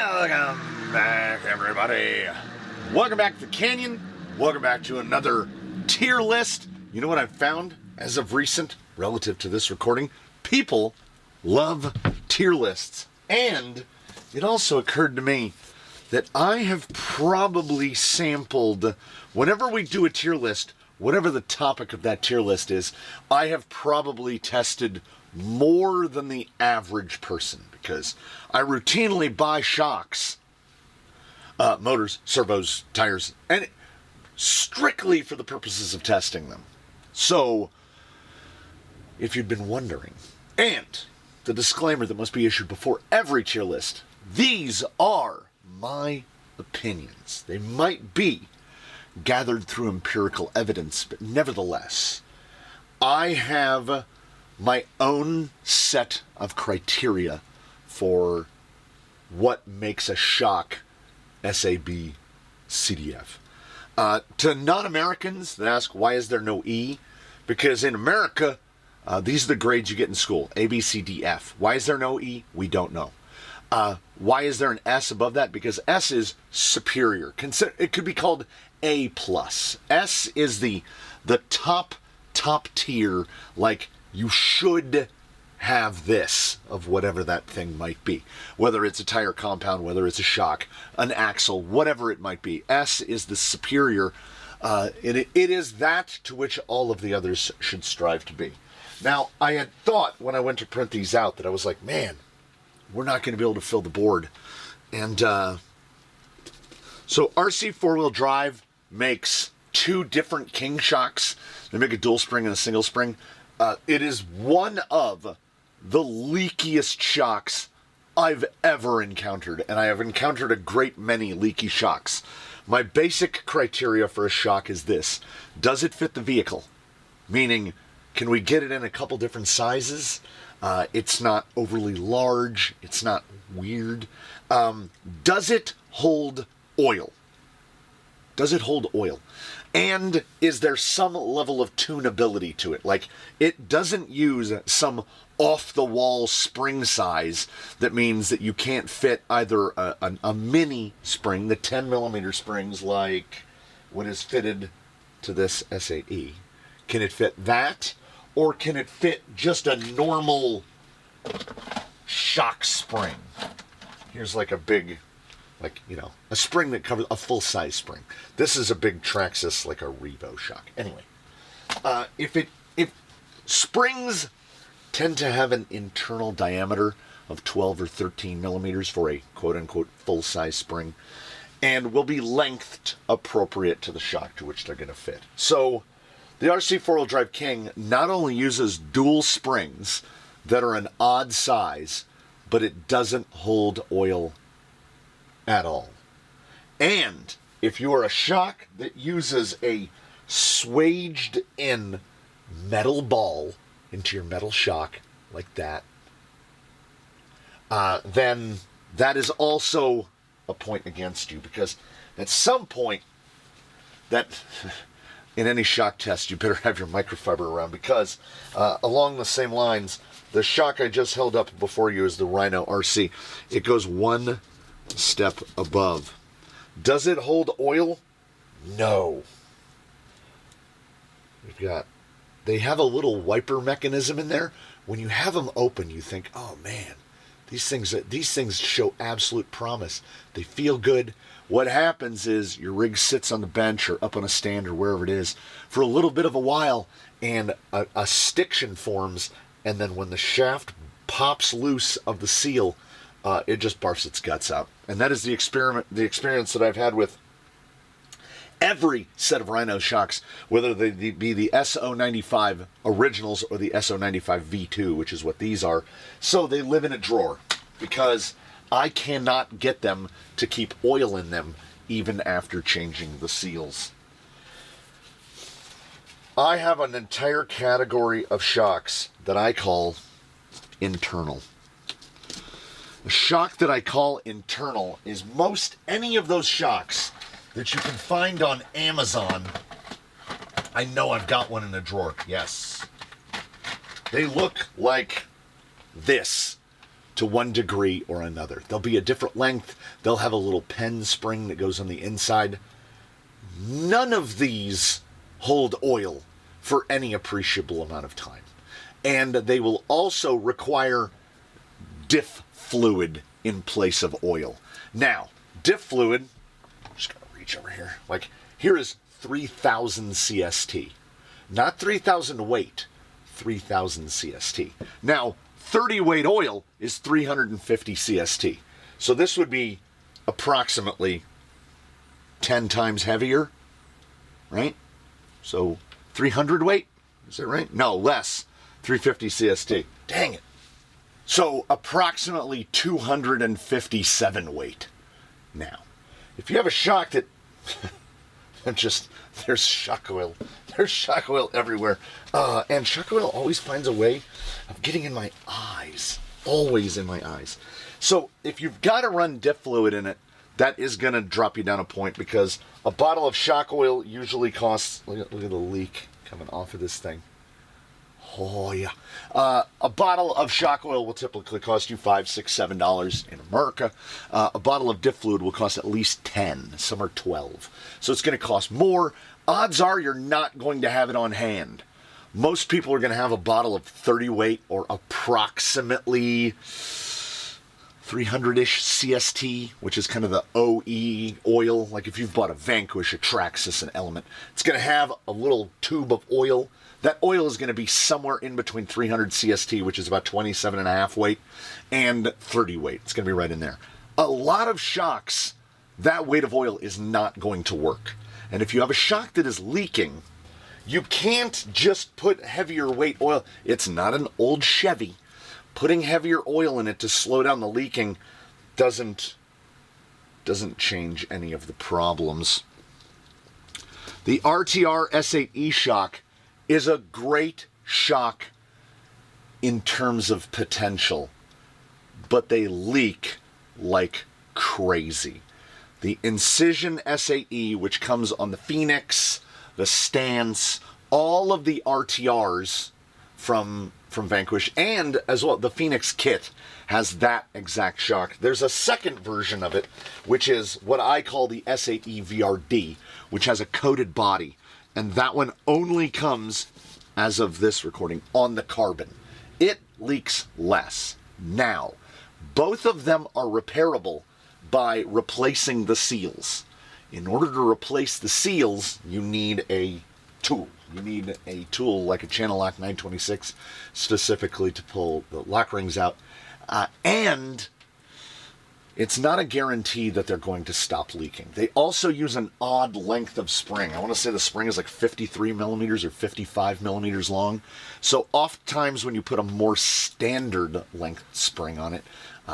Welcome back, everybody. Welcome back to the Canyon. Welcome back to another tier list. You know what I've found as of recent, relative to this recording? People love tier lists. And it also occurred to me that I have probably sampled, whenever we do a tier list, whatever the topic of that tier list is, I have probably tested more than the average person, because I routinely buy shocks, motors, servos, tires, and strictly for the purposes of testing them. So, if you'd been wondering, and the disclaimer that must be issued before every tier list, these are my opinions. They might be gathered through empirical evidence, but nevertheless, I have my own set of criteria for what makes a shock SAB CDF. To non-Americans that ask, why is there no E? Because in America, these are the grades you get in school, A, B, C, D, F. Why is there no E? We don't know. Why is there an S above that? Because S is superior. It could be called A+. S is the top tier, like you should have this of whatever that thing might be. Whether it's a tire compound, whether it's a shock, an axle, whatever it might be. S is the superior. It is that to which all of the others should strive to be. Now, I had thought when I went to print these out that I was like, man, we're not going to be able to fill the board. And so RC 4-wheel drive makes two different King shocks. They make a dual spring and a single spring. It is one of the leakiest shocks I've ever encountered, and I have encountered a great many leaky shocks. My basic criteria for a shock is this: does it fit the vehicle? Meaning, can we get it in a couple different sizes? It's not overly large. It's not weird. Does it hold oil? Does it hold oil? And is there some level of tunability to it? Like, it doesn't use some off-the-wall spring size that means that you can't fit either a mini spring, the 10mm springs like what is fitted to this S8E. Can it fit that? Or can it fit just a normal shock spring? Here's like a big, a spring that covers a full-size spring. This is a big Traxxas, like a Revo shock. Anyway, if springs tend to have an internal diameter of 12 or 13 millimeters for a quote-unquote full-size spring, and will be lengthed appropriate to the shock to which they're going to fit. So, the RC 4-wheel drive King not only uses dual springs that are an odd size, but it doesn't hold oil at all. And if you are a shock that uses a swaged in metal ball into your metal shock like that, then that is also a point against you, because at some point that in any shock test you better have your microfiber around, because along the same lines, the shock I just held up before you is the Rhino RC. It goes one step above. Does it hold oil? No. They have a little wiper mechanism in there. When you have them open, you think, oh man, these things show absolute promise. They feel good. What happens is your rig sits on the bench or up on a stand or wherever it is for a little bit of a while, and a stiction forms, and then when the shaft pops loose of the seal, it just barfs its guts out. And that is the experience that I've had with every set of Rhino shocks, whether they be the SO95 originals or the SO95 V2, which is what these are. So they live in a drawer, because I cannot get them to keep oil in them even after changing the seals. I have an entire category of shocks that I call internal. The shock that I call internal is most any of those shocks that you can find on Amazon. I know I've got one in a drawer. Yes. They look like this. to one degree or another. They'll be a different length. They'll have a little pen spring that goes on the inside. None of these hold oil for any appreciable amount of time. And they will also require diff fluid in place of oil. Now, diff fluid, I'm just going to reach over here. Like, here is 3,000 CST. Not 3,000 weight, 3,000 CST. Now, 30 weight oil is 350 CST. So this would be approximately 10 times heavier, right? So 300 weight, is that right? No, less, 350 CST. Dang it. So approximately 257 weight. Now, if you have a shock that, there's shock oil. There's shock oil everywhere. And shock oil always finds a way of getting in my eyes. Always in my eyes. So if you've got to run diff fluid in it, that is going to drop you down a point, because a bottle of shock oil usually costs, look at the leak coming off of this thing. Oh, yeah. A bottle of shock oil will typically cost you $5, $6, $7 in America. A bottle of diff fluid will cost at least $10. Some are $12. So it's going to cost more. Odds are you're not going to have it on hand. Most people are going to have a bottle of 30 weight or approximately 300-ish CST, which is kind of the OE oil. Like if you've bought a Vanquish, a Traxxas, an Element, it's going to have a little tube of oil. That oil is going to be somewhere in between 300 CST, which is about 27.5 weight, and 30 weight. It's going to be right in there. A lot of shocks, that weight of oil is not going to work. And if you have a shock that is leaking, you can't just put heavier weight oil. It's not an old Chevy. Putting heavier oil in it to slow down the leaking doesn't change any of the problems. The RTR S8E shock is a great shock in terms of potential, but they leak like crazy. The Incision S8E, which comes on the Phoenix, the Stance, all of the RTRs from Vanquish, and as well the Phoenix kit has that exact shock. There's a second version of it, which is what I call the S8E VRD, which has a coated body, and that one only comes, as of this recording, on the carbon. It leaks less. Now, both of them are repairable by replacing the seals. In order to replace the seals, you need a tool. You need a tool like a Channel Lock 926 specifically to pull the lock rings out. And it's not a guarantee that they're going to stop leaking. They also use an odd length of spring. I want to say the spring is like 53 millimeters or 55 millimeters long. So oftentimes when you put a more standard length spring on it,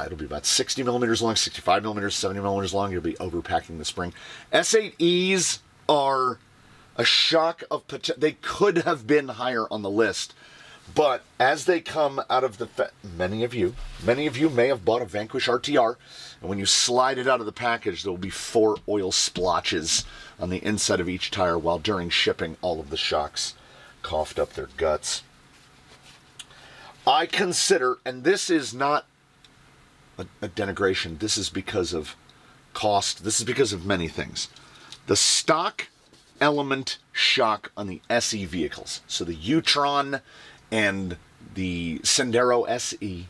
it'll be about 60 millimeters long, 65 millimeters, 70 millimeters long. You'll be overpacking the spring. S8Es are a shock of potential. They could have been higher on the list, but as they come out of the many of you may have bought a Vanquish RTR, and when you slide it out of the package, there will be 4 oil splotches on the inside of each tire, while during shipping, all of the shocks coughed up their guts. I consider, and this is not a denigration, this is because of cost, this is because of many things. The stock Element shock on the SE vehicles, so the U-Tron and the Sendero SE,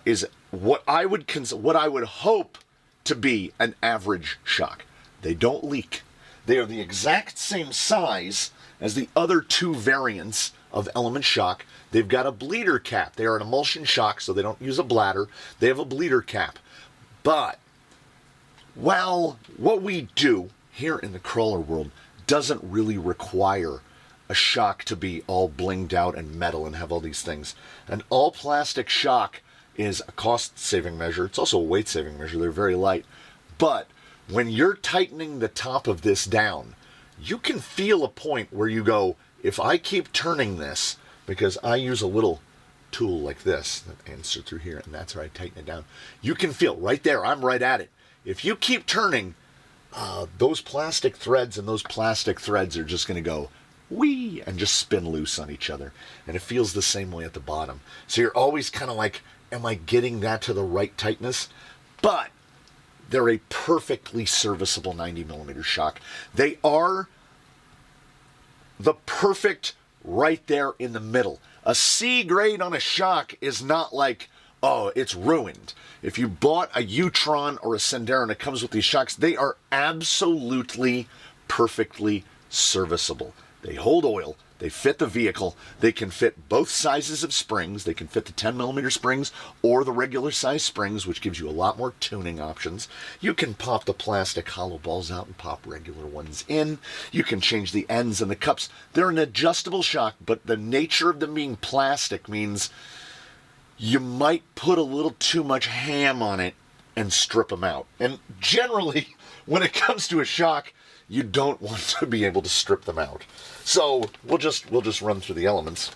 is what I would hope to be an average shock. They don't leak. They are the exact same size as the other 2 variants of Element shock. They've got a bleeder cap. They are an emulsion shock, so they don't use a bladder. They have a bleeder cap. But, well, what we do here in the crawler world doesn't really require a shock to be all blinged out and metal and have all these things. An all-plastic shock is a cost-saving measure. It's also a weight-saving measure. They're very light. But when you're tightening the top of this down, you can feel a point where you go, if I keep turning this, because I use a little tool like this that insert through here, and that's where I tighten it down. You can feel right there, I'm right at it. If you keep turning, those plastic threads and those plastic threads are just going to go whee and just spin loose on each other. And it feels the same way at the bottom. So you're always kind of like am I getting that to the right tightness? But they're a perfectly serviceable 90 millimeter shock. They are the perfect right there in the middle. A C grade on a shock is not like, oh, it's ruined. If you bought a U-Tron or a Sendero and it comes with these shocks, they are absolutely perfectly serviceable. They hold oil. They fit the vehicle. They can fit both sizes of springs. They can fit the 10 millimeter springs or the regular size springs, which gives you a lot more tuning options. You can pop the plastic hollow balls out and pop regular ones in. You can change the ends and the cups. They're an adjustable shock, but the nature of them being plastic means you might put a little too much ham on it and strip them out. And generally, when it comes to a shock, you don't want to be able to strip them out. So we'll just run through the elements.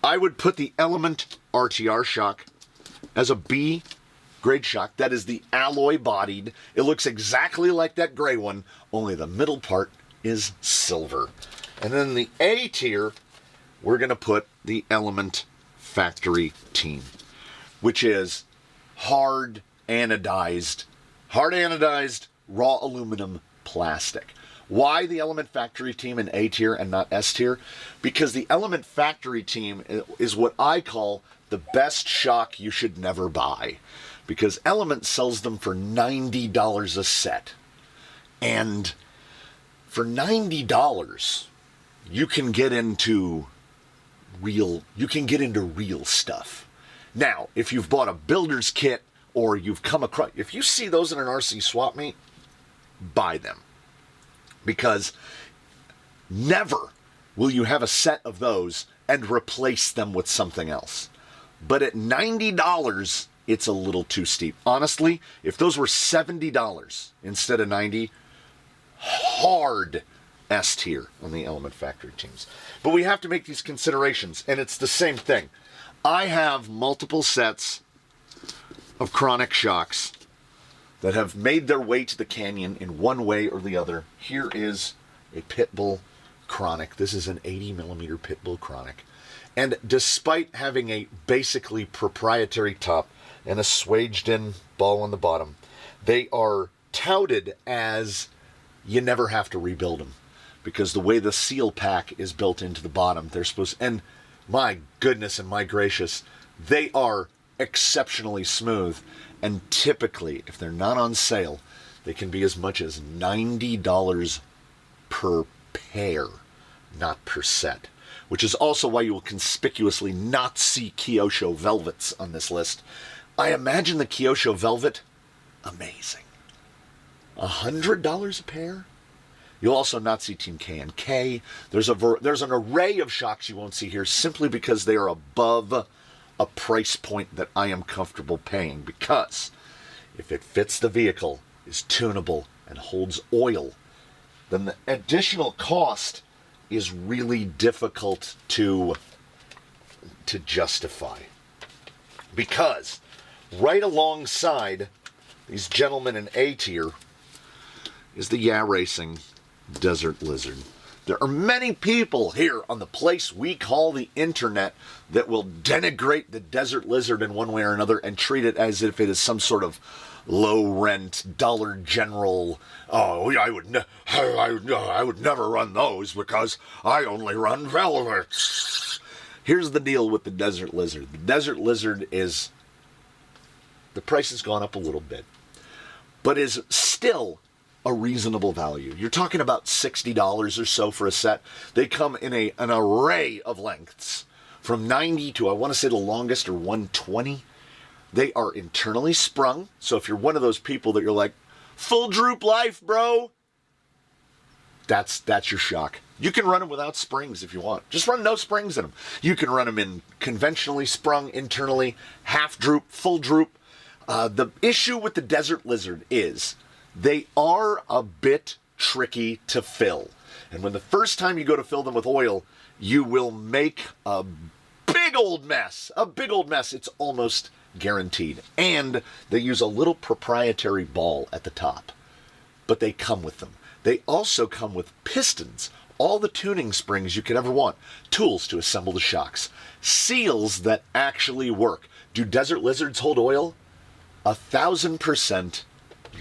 I would put the Element RTR shock as a B grade shock. That is the alloy bodied. It looks exactly like that gray one, only the middle part is silver. And then the A tier, we're going to put the Element Factory Team, which is hard anodized raw aluminum plastic. Why the Element Factory Team in A tier and not S tier? Because the Element Factory Team is what I call the best shock you should never buy. Because Element sells them for $90 a set. And for $90, you can get into real stuff. Now, if you've bought a builder's kit or you've come across, if you see those in an RC swap meet, buy them. Because never will you have a set of those and replace them with something else. But at $90, it's a little too steep. Honestly, if those were $70 instead of $90, hard S tier on the Element Factory teams. But we have to make these considerations, and it's the same thing. I have multiple sets of Chronic shocks that have made their way to the Canyon in one way or the other. Here is a Pitbull Chronic. This is an 80 millimeter Pitbull Chronic. And despite having a basically proprietary top and a swaged in ball on the bottom, they are touted as you never have to rebuild them. Because the way the seal pack is built into the bottom, they're supposed to, and my goodness and my gracious, they are exceptionally smooth. And typically, if they're not on sale, they can be as much as $90 per pair, not per set. Which is also why you will conspicuously not see Kyosho Velvets on this list. I imagine the Kyosho Velvet, amazing. $100 a pair? You'll also not see Team K&K. There's an array of shocks you won't see here simply because they are above a price point that I am comfortable paying, because if it fits the vehicle, is tunable, and holds oil, then the additional cost is really difficult to justify. Because right alongside these gentlemen in A tier is the Yeah Racing Desert Lizard. There are many people here on the place we call the internet that will denigrate the Desert Lizard in one way or another and treat it as if it is some sort of low-rent Dollar General. Oh, I would never run those because I only run Velvets. Here's the deal with the Desert Lizard. The Desert Lizard is, the price has gone up a little bit, but is still a reasonable value. You're talking about $60 or so for a set. They come in an array of lengths, from 90 to, I want to say the longest, or 120. They are internally sprung, so if you're one of those people that you're like, full droop life, bro, that's your shock. You can run them without springs if you want. Just run no springs in them. You can run them in conventionally sprung internally, half droop, full droop. The issue with the Desert Lizard is they are a bit tricky to fill. And when the first time you go to fill them with oil, you will make a big old mess. A big old mess. It's almost guaranteed. And they use a little proprietary ball at the top. But they come with them. They also come with pistons, all the tuning springs you could ever want, tools to assemble the shocks, seals that actually work. Do desert lizards hold oil? 1,000%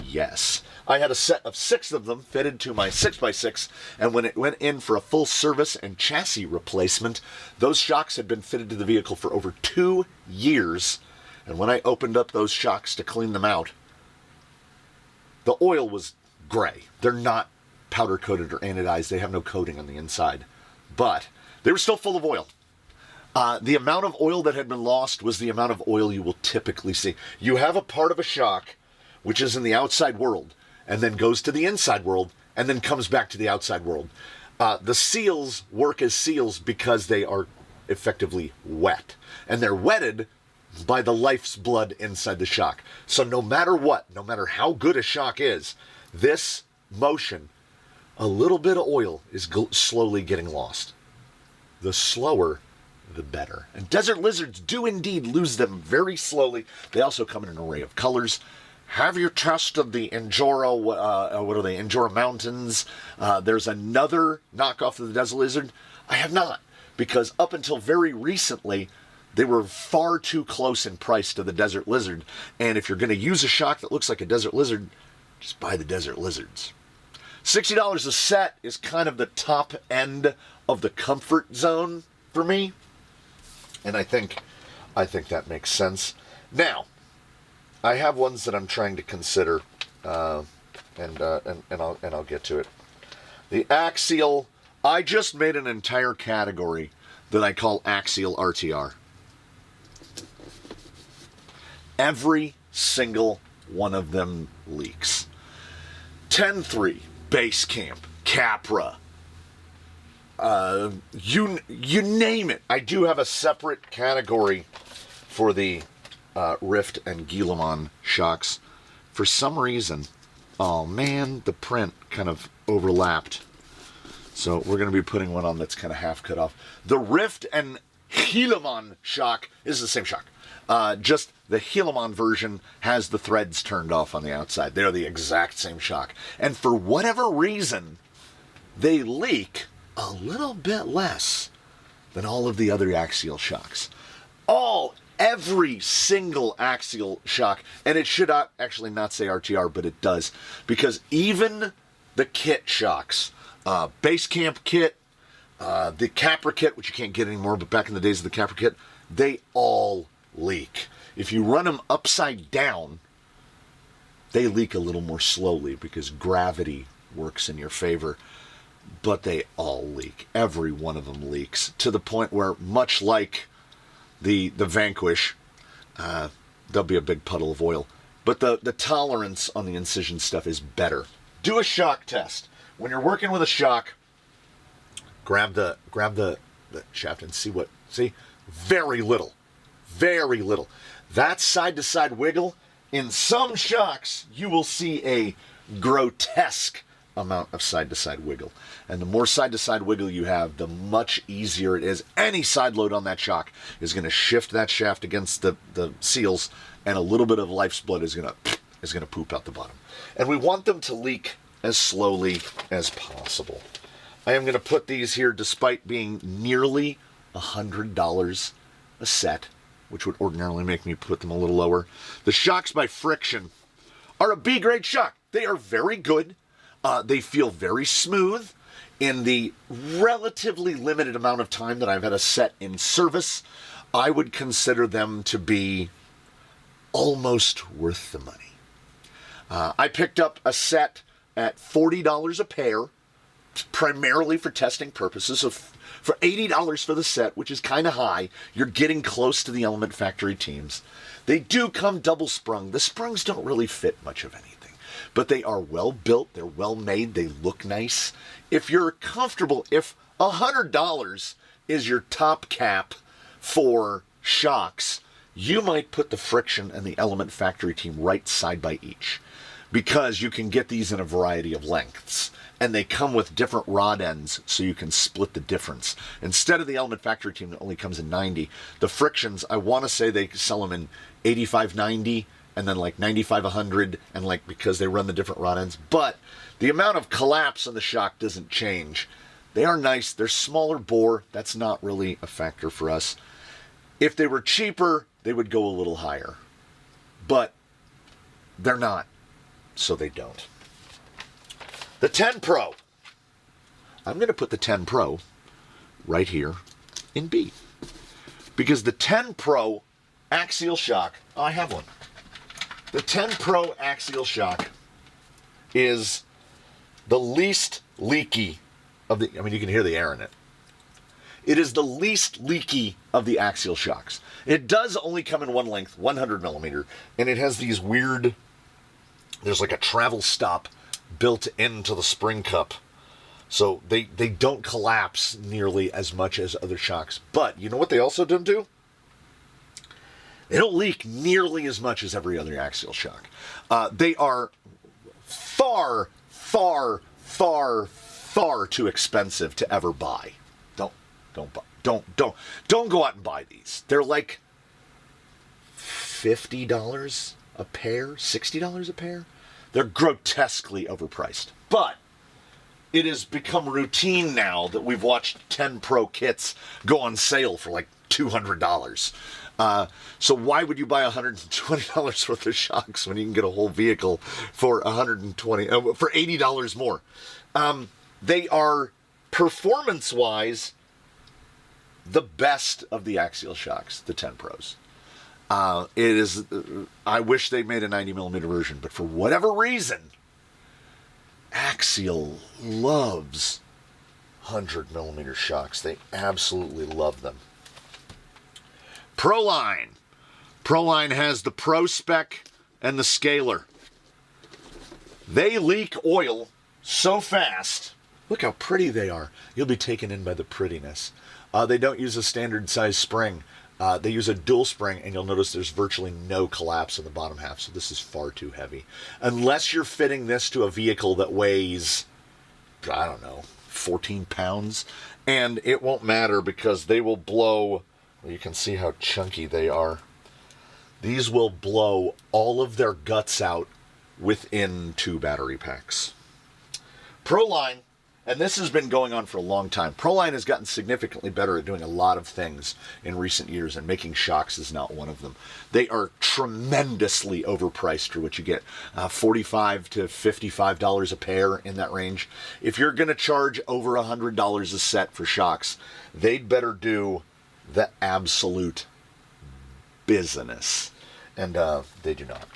yes. I had a set of 6 of them fitted to my 6x6, and when it went in for a full service and chassis replacement, those shocks had been fitted to the vehicle for over 2 years. And when I opened up those shocks to clean them out, the oil was gray. They're not powder coated or anodized. They have no coating on the inside. But they were still full of oil. The amount of oil that had been lost was the amount of oil you will typically see. You have a part of a shock which is in the outside world and then goes to the inside world and then comes back to the outside world. The seals work as seals because they are effectively wet. And they're wetted by the life's blood inside the shock. So no matter what, no matter how good a shock is, this motion, a little bit of oil is slowly getting lost. The slower, the better. And desert lizards do indeed lose them very slowly. They also come in an array of colors. Have you tested the Injora, what are they, Injora Mountains? There's another knockoff of the desert lizard. I have not, because up until very recently, they were far too close in price to the desert lizard. And if you're going to use a shock that looks like a desert lizard, just buy the desert lizards. $60 a set is kind of the top end of the comfort zone for me. And I think that makes sense. Now, I have ones that I'm trying to consider, and I'll get to it. The axial, I just made an entire category that I call axial RTR. Every single one of them leaks. 10-3, Base Camp, Capra, you name it. I do have a separate category for the Rift and Guillemot shocks. For some reason, oh man, the print kind of overlapped. So we're going to be putting one on that's kind of half cut off. The Rift and Guillemot shock is the same shock. Just the Guillemot version has the threads turned off on the outside. They're the exact same shock. And for whatever reason, they leak a little bit less than all of the other axial shocks. Every single axial shock, and it should actually not say RTR, but it does, because even the kit shocks, Base Camp kit, the Capra kit, which you can't get anymore, but back in the days of the Capra kit, they all leak. If you run them upside down, they leak a little more slowly because gravity works in your favor, but they all leak. Every one of them leaks to the point where, much like the Vanquish, there'll be a big puddle of oil, but the tolerance on the incision stuff is better. Do a shock test. When you're working with a shock, grab the shaft and see very little. That side-to-side wiggle, in some shocks, you will see a grotesque amount of side-to-side wiggle. And the more side-to-side wiggle you have, the much easier it is. Any side load on that shock is going to shift that shaft against the seals, and a little bit of life's blood is going to poop out the bottom. And we want them to leak as slowly as possible. I am going to put these here, despite being nearly $100 a set, which would ordinarily make me put them a little lower. The shocks by Friction are a B-grade shock. They are very good. They feel very smooth. In the relatively limited amount of time that I've had a set in service, I would consider them to be almost worth the money. I picked up a set at $40 a pair, primarily for testing purposes. So for $80 for the set, which is kind of high, you're getting close to the Element Factory teams. They do come double sprung. The sprungs don't really fit much of anything, but they are well built, they're well made, they look nice. If you're comfortable, if $100 is your top cap for shocks, you might put the Friction and the Element Factory team right side by each, because you can get these in a variety of lengths. And they come with different rod ends, so you can split the difference. Instead of the Element Factory team that only comes in 90, the Frictions, I want to say they sell them in 85, 90, and then like 95, 100, and like because they run the different rod ends. But the amount of collapse on the shock doesn't change. They are nice. They're smaller bore. That's not really a factor for us. If they were cheaper, they would go a little higher. But they're not, so they don't. The 10 Pro. I'm going to put the 10 Pro right here in B. Because the 10 Pro axial shock, I have one. The 10 Pro axial shock is the least leaky of the, I mean, you can hear the air in it. It is the least leaky of the axial shocks. It does only come in one length, 100 millimeter, and it has these weird, there's like a travel stop built into the spring cup. So they don't collapse nearly as much as other shocks. But you know what they also don't do? They don't leak nearly as much as every other axial shock. They are far, far, far, far too expensive to ever buy. Don't go out and buy these. They're like $50 a pair, $60 a pair. They're grotesquely overpriced. But it has become routine now that we've watched 10 Pro kits go on sale for like $200. So why would you buy $120 worth of shocks when you can get a whole vehicle for for $80 more? They are performance-wise the best of the axial shocks, the 10 Pros. It is. I wish they made a 90 millimeter version, but for whatever reason, Axial loves 100 millimeter shocks. They absolutely love them. Proline. Proline has the Pro Spec and the Scalar. They leak oil so fast. Look how pretty they are. You'll be taken in by the prettiness. They don't use a standard size spring. They use a dual spring, and you'll notice there's virtually no collapse in the bottom half, so this is far too heavy. Unless you're fitting this to a vehicle that weighs, I don't know, 14 pounds, and it won't matter because they will blow, well, you can see how chunky they are. These will blow all of their guts out within 2 battery packs. Proline, and this has been going on for a long time. Proline has gotten significantly better at doing a lot of things in recent years, and making shocks is not one of them. They are tremendously overpriced for what you get. $45 to $55 a pair, in that range. If you're going to charge over $100 a set for shocks, they'd better do the absolute business. And they do not.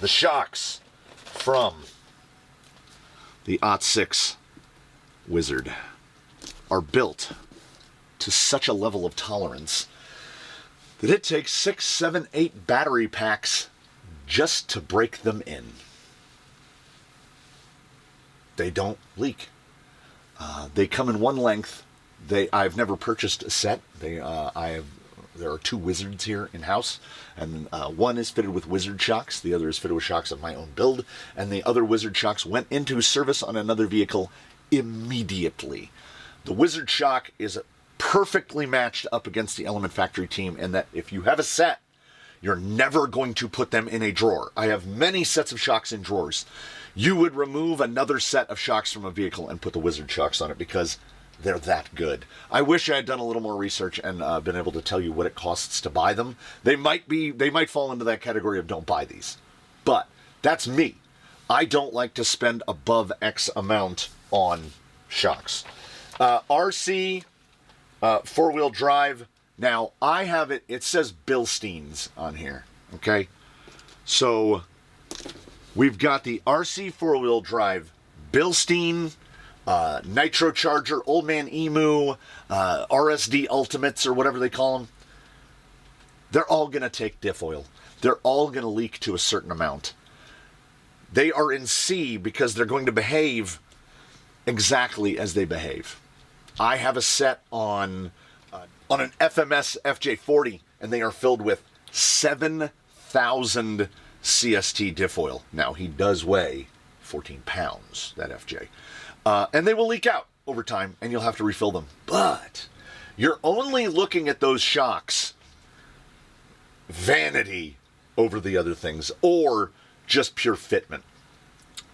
The shocks from the OT6 Wizard are built to such a level of tolerance that it takes 6, 7, 8 battery packs just to break them in. They don't leak. They come in one length. I've never purchased a set. There are 2 Wizards here in-house, and one is fitted with Wizard shocks, the other is fitted with shocks of my own build, and the other Wizard shocks went into service on another vehicle immediately. The Wizard shock is perfectly matched up against the Element Factory team, and that if you have a set, you're never going to put them in a drawer. I have many sets of shocks in drawers. You would remove another set of shocks from a vehicle and put the Wizard shocks on it because they're that good. I wish I had done a little more research and been able to tell you what it costs to buy them. They might fall into that category of don't buy these. But that's me. I don't like to spend above X amount on shocks. RC, 4-wheel drive. Now, I have it says Bilsteins on here. Okay? So, we've got the RC 4-wheel drive Bilstein, Nitro Charger, Old Man Emu, RSD Ultimates, or whatever they call them. They're all going to take diff oil. They're all going to leak to a certain amount. They are in C because they're going to behave exactly as they behave. I have a set on an FMS FJ40, and they are filled with 7,000 CST diff oil. Now, he does weigh 14 pounds, that FJ. And they will leak out over time, and you'll have to refill them. But you're only looking at those shocks vanity over the other things, or just pure fitment.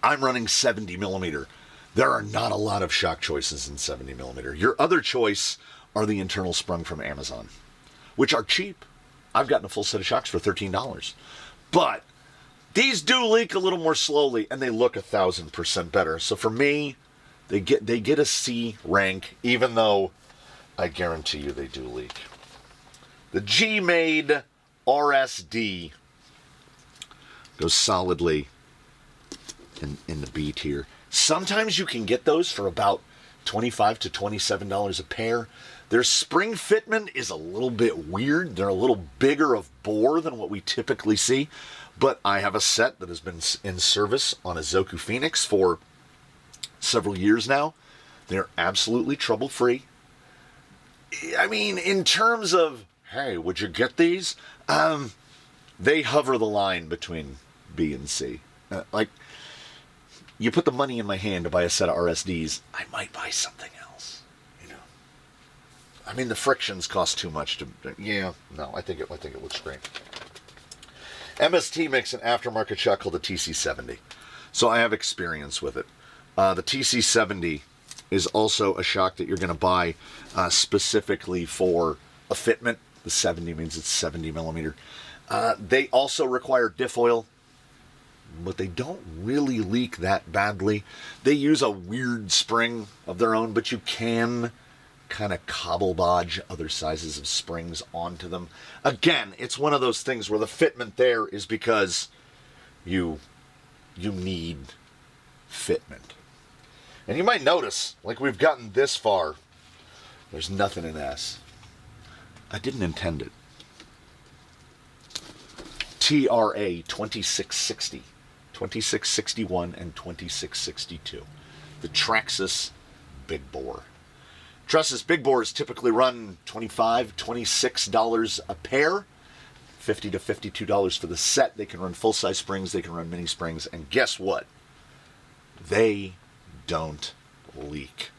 I'm running 70 millimeter. There are not a lot of shock choices in 70 millimeter. Your other choice are the internal sprung from Amazon, which are cheap. I've gotten a full set of shocks for $13. But these do leak a little more slowly, and they look 1,000% better. So for me, they get a C rank, even though I guarantee you they do leak. The G-Made RSD goes solidly in the B tier. Sometimes you can get those for about $25 to $27 a pair. Their spring fitment is a little bit weird. They're a little bigger of bore than what we typically see. But I have a set that has been in service on a Zoku Phoenix for several years now. They're absolutely trouble-free. I mean, in terms of, hey, would you get these? They hover the line between B and C. Like, you put the money in my hand to buy a set of RSDs, I might buy something else. You know, I mean, the frictions cost too much to. Yeah, no, I think it looks great. MST makes an aftermarket shock called the TC70, so I have experience with it. The TC70 is also a shock that you're going to buy specifically for a fitment. The 70 means it's 70 millimeter. They also require diff oil, but they don't really leak that badly. They use a weird spring of their own, but you can kind of cobble bodge other sizes of springs onto them. Again, it's one of those things where the fitment there is because you need fitment. And you might notice, like we've gotten this far, there's nothing in S. I didn't intend it. TRA 2660, 2661, and 2662. The Traxxas Big Bore. Traxxas Big Bores typically run $25, $26 a pair, $50 to $52 for the set. They can run full-size springs, they can run mini springs, and guess what? They don't leak.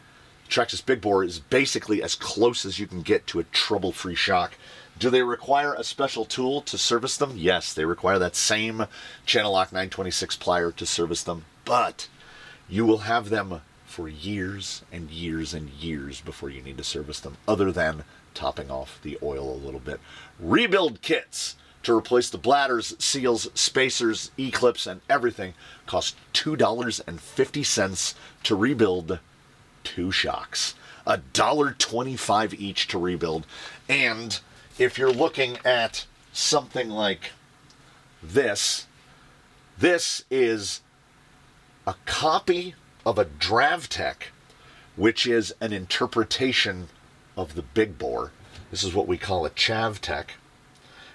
Traxxas Big Bore is basically as close as you can get to a trouble-free shock. Do they require a special tool to service them? Yes, they require that same Channel Lock 926 plier to service them, but you will have them for years and years and years before you need to service them, other than topping off the oil a little bit. Rebuild kits to replace the bladders, seals, spacers, E-clips, and everything cost $2.50 to rebuild 2 shocks. $1.25 each to rebuild. And if you're looking at something like this, this is a copy of a Dravtech, which is an interpretation of the Big Bore. This is what we call a Chavtech.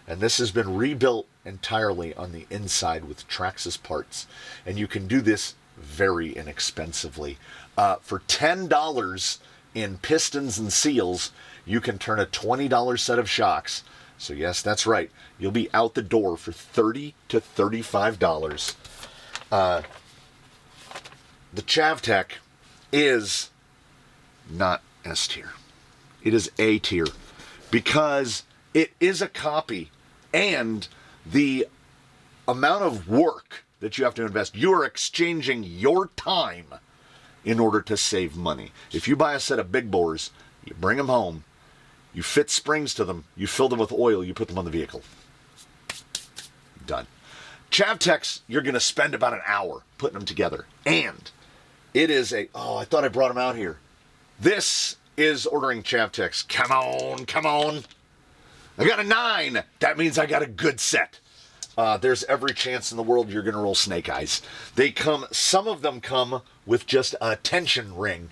And this has been rebuilt entirely on the inside with Traxxas parts. And you can do this very inexpensively. For $10 in pistons and seals, you can turn a $20 set of shocks. So yes, that's right. You'll be out the door for $30 to $35. The Chavtech is not S tier. It is A tier because it is a copy, and the amount of work that you have to invest, you are exchanging your time in order to save money. If you buy a set of Big Bores, you bring them home, you fit springs to them, you fill them with oil, you put them on the vehicle. Done. Chavtechs, you're going to spend about an hour putting them together. And it is a, oh, I thought I brought them out here. This is ordering Chavtechs. Come on, come on. I got a 9. That means I got a good set. There's every chance in the world you're going to roll snake eyes. They come, some of them come with just a tension ring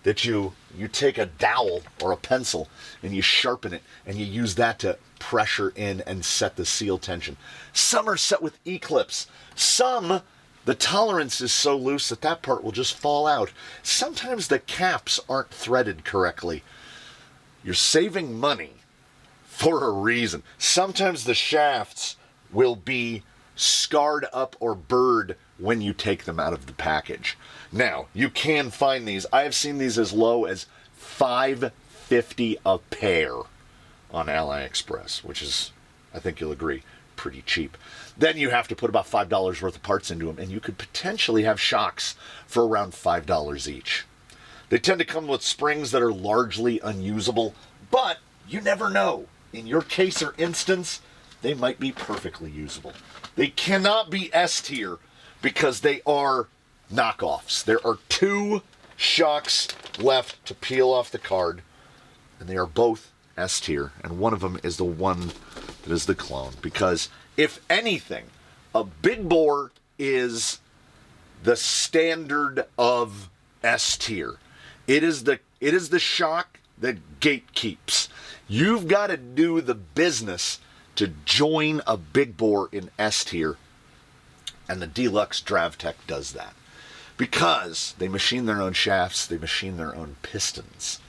that you take a dowel or a pencil and you sharpen it and you use that to pressure in and set the seal tension. Some are set with E-clips. Some, the tolerance is so loose that that part will just fall out. Sometimes the caps aren't threaded correctly. You're saving money for a reason. Sometimes the shafts will be scarred up or burred when you take them out of the package. Now, you can find these. I have seen these as low as $5.50 a pair on AliExpress, which is, I think you'll agree, pretty cheap. Then you have to put about $5 worth of parts into them, and you could potentially have shocks for around $5 each. They tend to come with springs that are largely unusable, but you never know. In your case or instance, they might be perfectly usable. They cannot be S tier because they are knockoffs. There are 2 shocks left to peel off the card, and they are both S tier, and one of them is the one that is the clone. Because if anything, a big bore is the standard of S tier. It is the shock that gatekeeps. You've got to do the business to join a big bore in S tier, and the Deluxe Dravtech does that. Because they machine their own shafts, they machine their own pistons.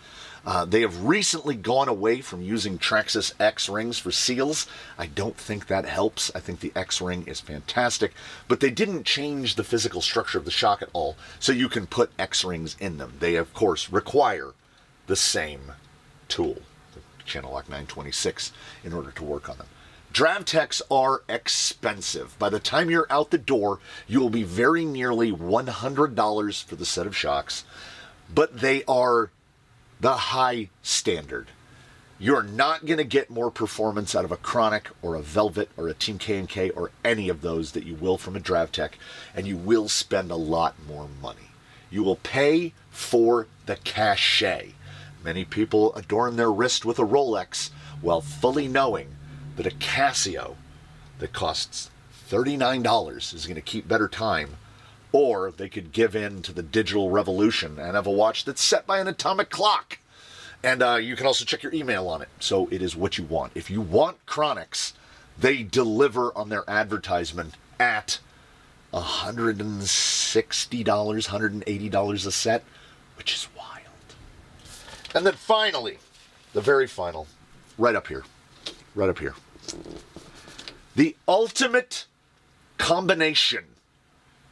They have recently gone away from using Traxxas X rings for seals. I don't think that helps. I think the X ring is fantastic, but they didn't change the physical structure of the shock at all, so you can put X rings in them. They, of course, require the same tool, the Channel Lock 926, in order to work on them. Dravtechs are expensive. By the time you're out the door, you will be very nearly $100 for the set of shocks, but they are the high standard. You're not going to get more performance out of a Chronic or a Velvet or a Team K&K or any of those that you will from a Dravtech, and you will spend a lot more money. You will pay for the cachet. Many people adorn their wrist with a Rolex while fully knowing that a Casio that costs $39 is going to keep better time, or they could give in to the digital revolution and have a watch that's set by an atomic clock. And you can also check your email on it, so it is what you want. If you want Chronics, they deliver on their advertisement at $160, $180 a set, which is wild. And then finally, the very final, right up here, the ultimate combination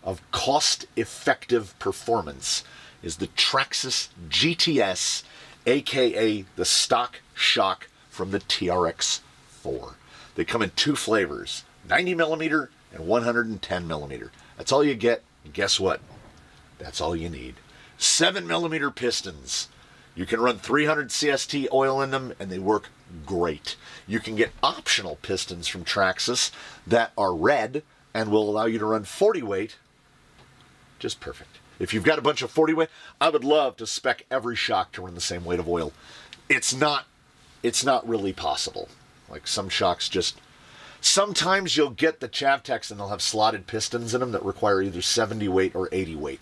of cost-effective performance is the Traxxas GTS, aka the stock shock from the TRX-4. They come in 2 flavors, 90mm and 110mm. That's all you get, and guess what? That's all you need. 7mm pistons. You can run 300 CST oil in them, and they work great. You can get optional pistons from Traxxas that are red and will allow you to run 40 weight. Just perfect. If you've got a bunch of 40 weight, I would love to spec every shock to run the same weight of oil. It's not really possible. Like some shocks just... Sometimes you'll get the Chavtechs and they'll have slotted pistons in them that require either 70 weight or 80 weight.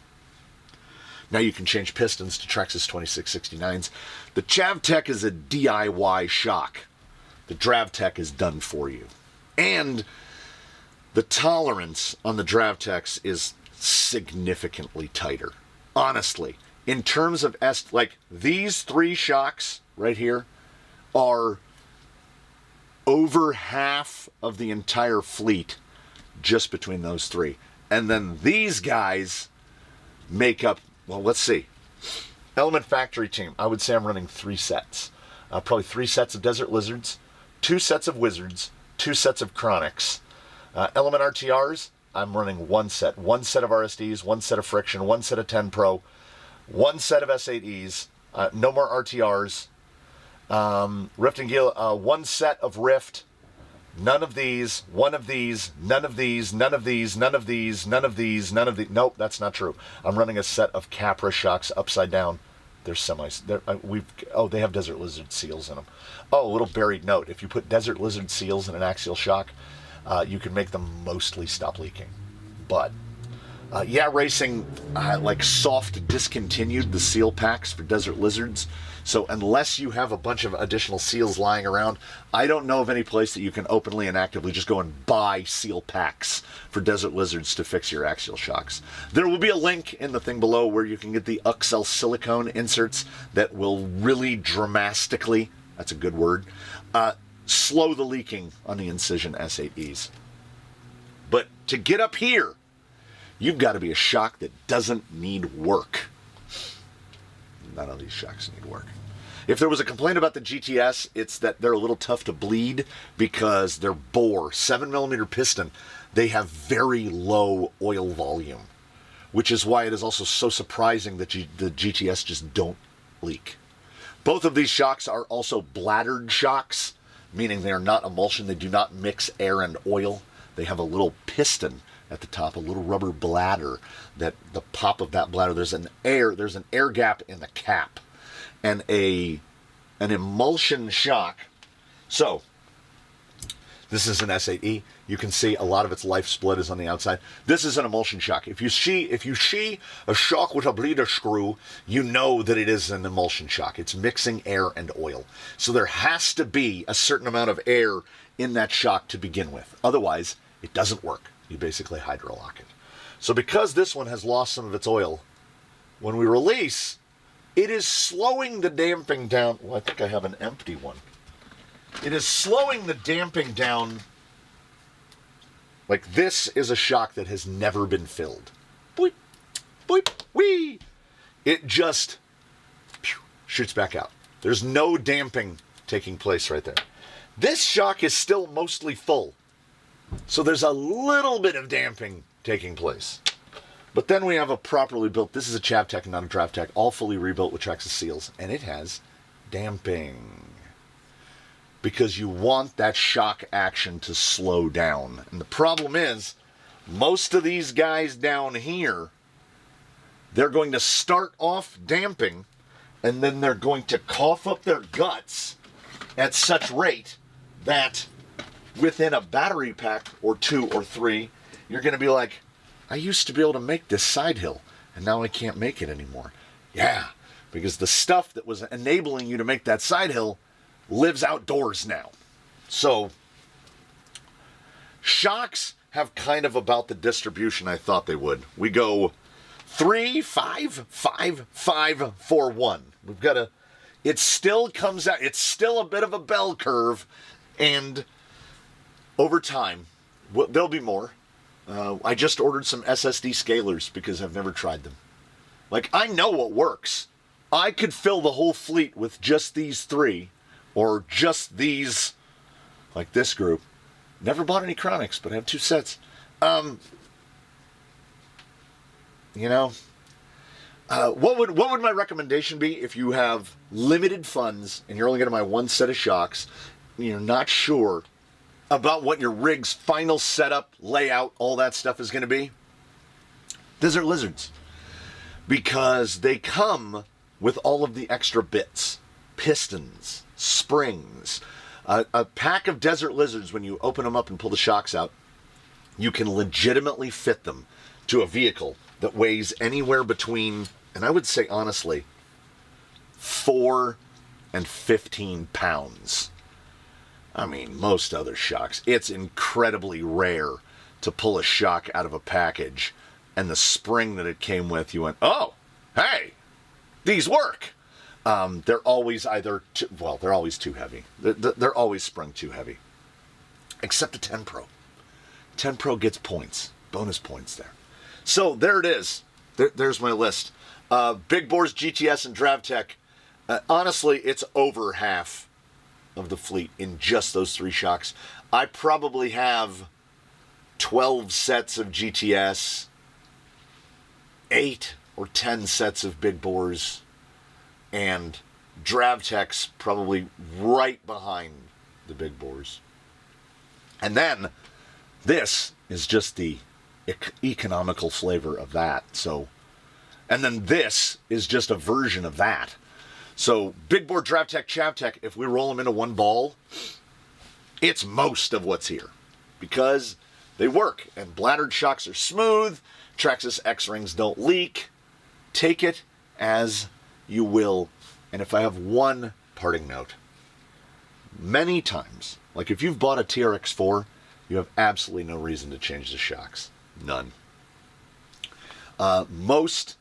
Now you can change pistons to Traxxas 2669s. The Chavtech is a DIY shock. The Dravtech is done for you. And the tolerance on the Dravtechs is significantly tighter. Honestly, in terms of like these 3 shocks right here are over half of the entire fleet just between those 3. And then these guys make up, well, let's see. Element Factory Team, I would say I'm running 3 sets. Probably 3 sets of Desert Lizards, 2 sets of Wizards, 2 sets of Chronics. Element RTRs, I'm running 1 set. 1 set of RSDs, 1 set of Friction, 1 set of 10 Pro, 1 set of S8Es, no more RTRs. Rift and Gil, 1 set of Rift, none of these, 1 of these, none of these, none of these, none of these, none of these, none of these. Nope, that's not true. I'm running a set of Capra shocks upside down. They're semis. They have Desert Lizard seals in them. Oh, a little buried note. If you put Desert Lizard seals in an axial shock, you can make them mostly stop leaking. But, yeah, Racing, like soft discontinued the seal packs for Desert Lizards. So unless you have a bunch of additional seals lying around, I don't know of any place that you can openly and actively just go and buy seal packs for Desert Lizards to fix your axial shocks. There will be a link in the thing below where you can get the Uxel silicone inserts that will really dramatically, that's a good word, slow the leaking on the Incision S8Es. But to get up here, you've got to be a shock that doesn't need work. None of these shocks need work. If there was a complaint about the GTS, it's that they're a little tough to bleed because they're bore, 7mm piston. They have very low oil volume, which is why it is also so surprising that the GTS just don't leak. Both of these shocks are also bladdered shocks. meaning they are not emulsion. They do not mix air and oil. They have a little piston at the top, a little rubber bladder. That the pop of that bladder, there's an air gap in the cap, and an emulsion shock. So this is an S8E. You can see a lot of its life split is on the outside. This is an emulsion shock. If you see a shock with a bleeder screw, you know that it is an emulsion shock. It's mixing air and oil. So there has to be a certain amount of air in that shock to begin with. Otherwise, it doesn't work. You basically hydrolock it. So because this one has lost some of its oil, when we release, it is slowing the damping down. Well, I think I have an empty one. It is slowing the damping down. Like, this is a shock that has never been filled. Boop, boop, wee. It just shoots back out. There's no damping taking place right there. This shock is still mostly full. So there's a little bit of damping taking place. But then we have a properly built, this is a Chavtech, not a DraftTech, all fully rebuilt with Traxxas seals. And it has damping. Because you want that shock action to slow down. And the problem is, most of these guys down here, they're going to start off damping, and then they're going to cough up their guts at such rate that within a battery pack or 2 or 3, you're going to be like, I used to be able to make this side hill, and now I can't make it anymore. Yeah, because the stuff that was enabling you to make that side hill lives outdoors now. So shocks have kind of about the distribution I thought they would. We go 3, 5, 5, 5, 4, 1. We've got a, it still comes out, it's still a bit of a bell curve, and over time, there'll be more. I just ordered some SSD scalers because I've never tried them. Like, I know what works. I could fill the whole fleet with just these 3, or just these, like this group. Never bought any Chronics, but I have 2 sets. What would my recommendation be if you have limited funds and you're only going to buy 1 set of shocks, and you're not sure about what your rig's final setup, layout, all that stuff is going to be? Desert Lizards. Because they come with all of the extra bits. Pistons, springs. A pack of Desert Lizards, when you open them up and pull the shocks out, you can legitimately fit them to a vehicle that weighs anywhere between, and I would say honestly, 4 and 15 pounds. I mean, most other shocks, it's incredibly rare to pull a shock out of a package and the spring that it came with, you went, oh, hey, these work. They're always either, they're always too heavy. They're always sprung too heavy. Except the 10 Pro. 10 Pro gets points, bonus points there. So there it is. There's my list. Big Bores, GTS, and DravTech. Honestly, it's over half of the fleet in just those 3 shocks. I probably have 12 sets of GTS, 8 or 10 sets of Big Bores, and DravTech's probably right behind the Big Bores. And then this is just the economical flavor of that. So, and then this is just a version of that. So Big Bore, DravTech, Chavtech, if we roll them into one ball, it's most of what's here because they work, and bladdered shocks are smooth. Traxxas X-rings don't leak. Take it as you will. And if I have one parting note, many times, like if you've bought a TRX4, you have absolutely no reason to change the shocks. None. Most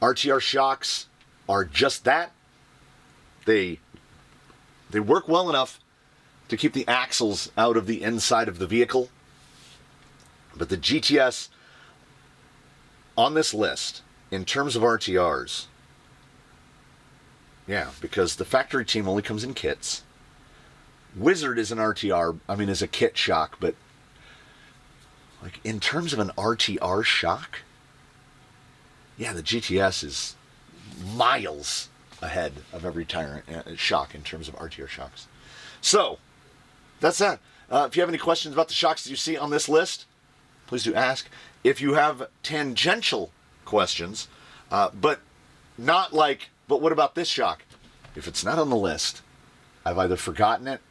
RTR shocks are just that. They work well enough to keep the axles out of the inside of the vehicle. But the GTS on this list, in terms of RTRs, yeah, because the factory team only comes in kits. Wizard is an RTR, is a kit shock, but like in terms of an RTR shock, yeah, the GTS is miles ahead of every tire shock in terms of RTR shocks. So, that's that. If you have any questions about the shocks that you see on this list, please do ask. If you have tangential questions, but not like, but what about this shock? If it's not on the list, I've either forgotten it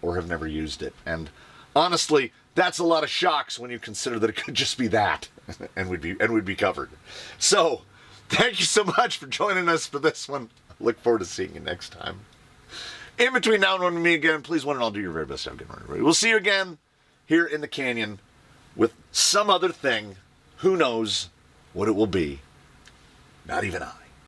or have never used it. And honestly, that's a lot of shocks when you consider that it could just be that, and we'd be covered. So, thank you so much for joining us for this one. I look forward to seeing you next time. In between now and when we meet again, please one and all do your very best to have a good one, everybody. We'll see you again here in the canyon with some other thing. Who knows what it will be? Not even I.